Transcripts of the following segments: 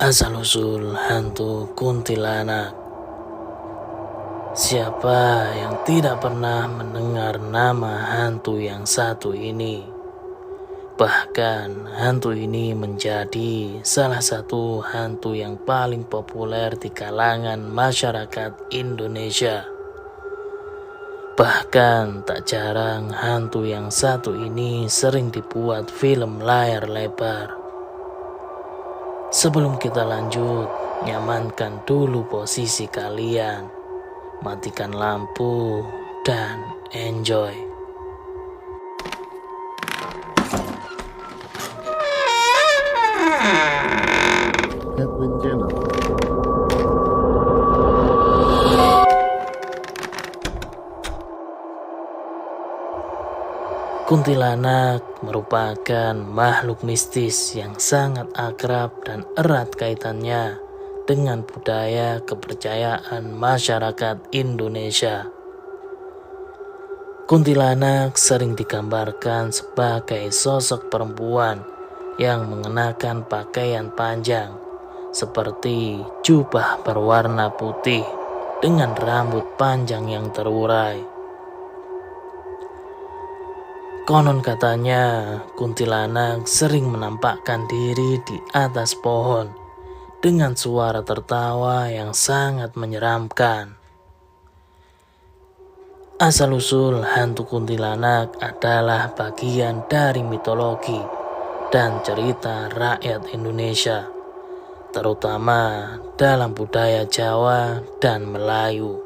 Asal-usul hantu kuntilanak. Siapa yang tidak pernah mendengar nama hantu yang satu ini? Bahkan hantu ini menjadi salah satu hantu yang paling populer di kalangan masyarakat Indonesia. Bahkan tak jarang hantu yang satu ini sering dibuat film layar lebar. Sebelum kita lanjut, nyamankan dulu posisi kalian, matikan lampu, dan enjoy. Edwin Jenner. Kuntilanak merupakan makhluk mistis yang sangat akrab dan erat kaitannya dengan budaya kepercayaan masyarakat Indonesia. Kuntilanak sering digambarkan sebagai sosok perempuan yang mengenakan pakaian panjang seperti jubah berwarna putih dengan rambut panjang yang terurai. Konon katanya, kuntilanak sering menampakkan diri di atas pohon dengan suara tertawa yang sangat menyeramkan. Asal-usul hantu kuntilanak adalah bagian dari mitologi dan cerita rakyat Indonesia, terutama dalam budaya Jawa dan Melayu.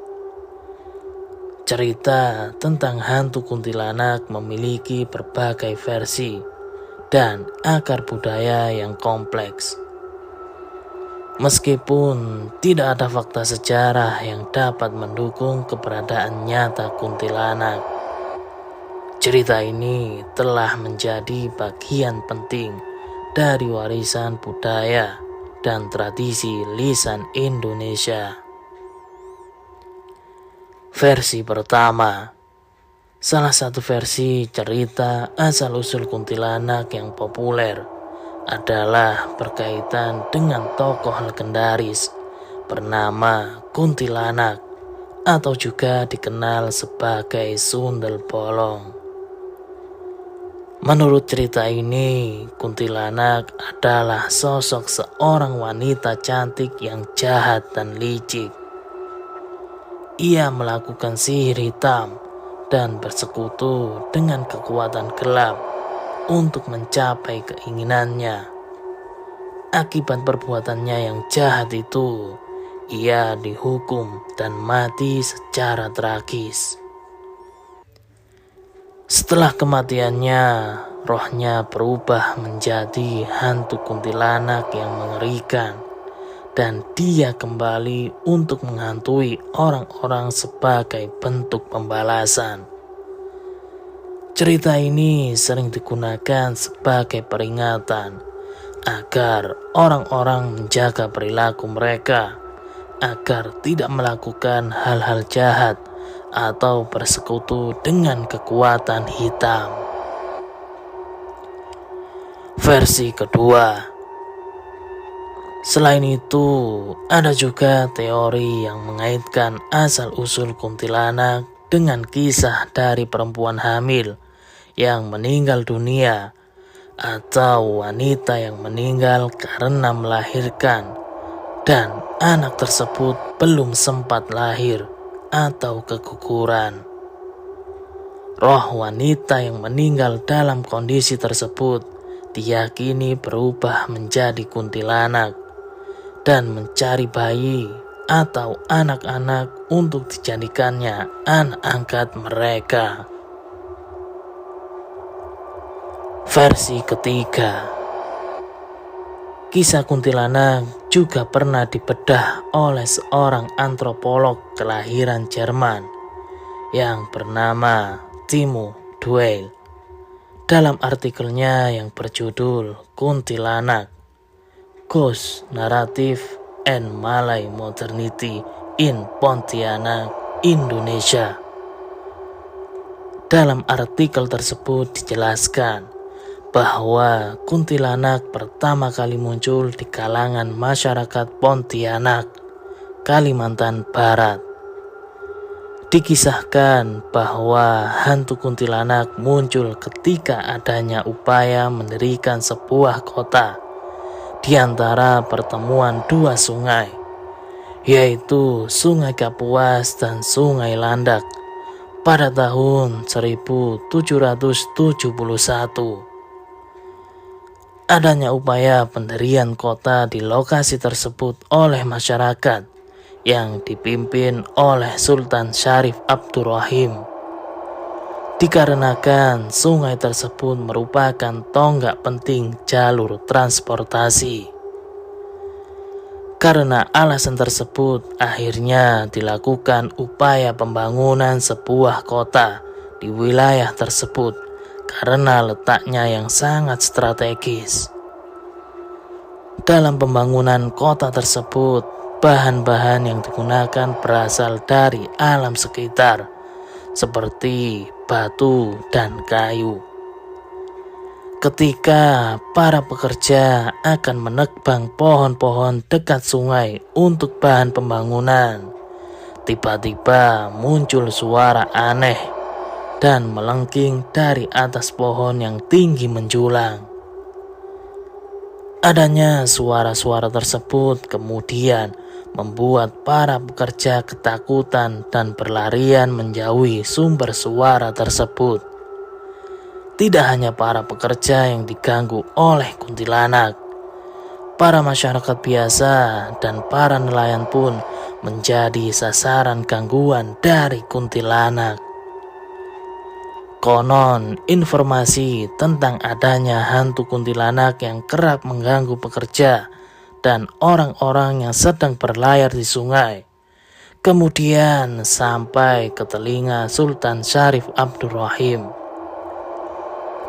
Cerita tentang hantu kuntilanak memiliki berbagai versi dan akar budaya yang kompleks. Meskipun tidak ada fakta sejarah yang dapat mendukung keberadaan nyata kuntilanak, cerita ini telah menjadi bagian penting dari warisan budaya dan tradisi lisan Indonesia. Versi pertama, salah satu versi cerita asal-usul kuntilanak yang populer adalah berkaitan dengan tokoh legendaris bernama Kuntilanak atau juga dikenal sebagai Sundel Bolong. Menurut cerita ini, Kuntilanak adalah sosok seorang wanita cantik yang jahat dan licik. Ia melakukan sihir hitam dan bersekutu dengan kekuatan gelap untuk mencapai keinginannya. Akibat perbuatannya yang jahat itu, ia dihukum dan mati secara tragis. Setelah kematiannya, rohnya berubah menjadi hantu kuntilanak yang mengerikan. Dan dia kembali untuk menghantui orang-orang sebagai bentuk pembalasan. Cerita ini sering digunakan sebagai peringatan agar orang-orang menjaga perilaku mereka, agar tidak melakukan hal-hal jahat atau bersekutu dengan kekuatan hitam. Versi kedua, selain itu, ada juga teori yang mengaitkan asal-usul kuntilanak dengan kisah dari perempuan hamil yang meninggal dunia atau wanita yang meninggal karena melahirkan dan anak tersebut belum sempat lahir atau keguguran. Roh wanita yang meninggal dalam kondisi tersebut diyakini berubah menjadi kuntilanak dan mencari bayi atau anak-anak untuk dijadikannya anak angkat mereka. Versi ketiga, kisah kuntilanak juga pernah dibedah oleh seorang antropolog kelahiran Jerman yang bernama Timo Duell dalam artikelnya yang berjudul Kuntilanak, Ghost Narrative and Malay Modernity in Pontianak, Indonesia. Dalam artikel tersebut dijelaskan bahwa kuntilanak pertama kali muncul di kalangan masyarakat Pontianak, Kalimantan Barat. Dikisahkan bahwa hantu kuntilanak muncul ketika adanya upaya mendirikan sebuah kota di antara pertemuan dua sungai, yaitu Sungai Kapuas dan Sungai Landak pada tahun 1771. Adanya upaya pendirian kota di lokasi tersebut oleh masyarakat yang dipimpin oleh Sultan Syarif Abdurrahim, dikarenakan sungai tersebut merupakan tonggak penting jalur transportasi. Karena alasan tersebut, akhirnya dilakukan upaya pembangunan sebuah kota di wilayah tersebut karena letaknya yang sangat strategis. Dalam pembangunan kota tersebut, bahan-bahan yang digunakan berasal dari alam sekitar, seperti batu dan kayu. Ketika para pekerja akan menebang pohon-pohon dekat sungai untuk bahan pembangunan, tiba-tiba muncul suara aneh dan melengking dari atas pohon yang tinggi menjulang. Adanya suara-suara tersebut kemudian membuat para pekerja ketakutan dan berlarian menjauhi sumber suara tersebut. Tidak hanya para pekerja yang diganggu oleh kuntilanak, para masyarakat biasa dan para nelayan pun menjadi sasaran gangguan dari kuntilanak. Konon, informasi tentang adanya hantu kuntilanak yang kerap mengganggu pekerja dan orang-orang yang sedang berlayar di sungai kemudian sampai ke telinga Sultan Syarif Abdurrahim.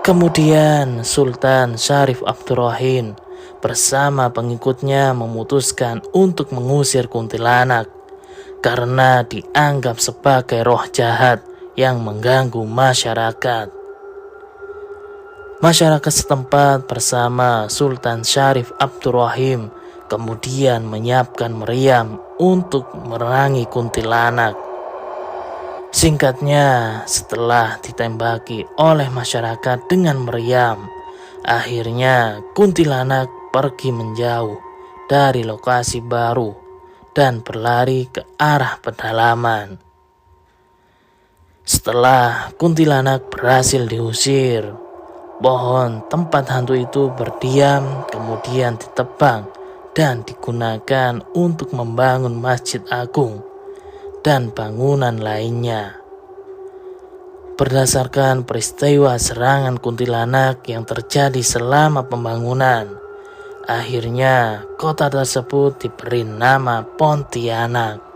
Kemudian Sultan Syarif Abdurrahim bersama pengikutnya memutuskan untuk mengusir kuntilanak karena dianggap sebagai roh jahat yang mengganggu masyarakat. Masyarakat setempat bersama Sultan Syarif Abdurrahim kemudian menyiapkan meriam untuk merangi kuntilanak. Singkatnya, setelah ditembaki oleh masyarakat dengan meriam, akhirnya kuntilanak pergi menjauh dari lokasi baru dan berlari ke arah pedalaman. Setelah kuntilanak berhasil diusir, pohon tempat hantu itu berdiam kemudian ditebang dan digunakan untuk membangun masjid agung dan bangunan lainnya. Berdasarkan peristiwa serangan kuntilanak yang terjadi selama pembangunan, akhirnya kota tersebut diberi nama Pontianak.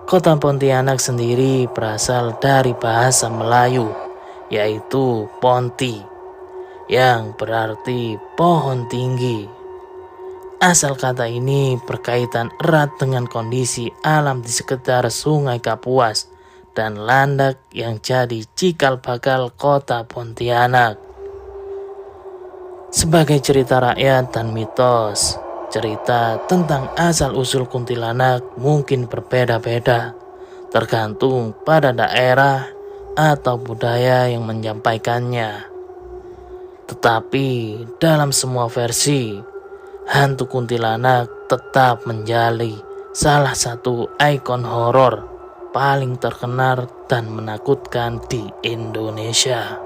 Kota Pontianak sendiri berasal dari bahasa Melayu, yaitu Ponti, yang berarti pohon tinggi. Asal kata ini berkaitan erat dengan kondisi alam di sekitar Sungai Kapuas dan Landak yang jadi cikal bakal kota Pontianak. Sebagai cerita rakyat dan mitos, cerita tentang asal-usul kuntilanak mungkin berbeda-beda, tergantung pada daerah atau budaya yang menyampaikannya. Tetapi dalam semua versi, hantu kuntilanak tetap menjadi salah satu ikon horor paling terkenal dan menakutkan di Indonesia.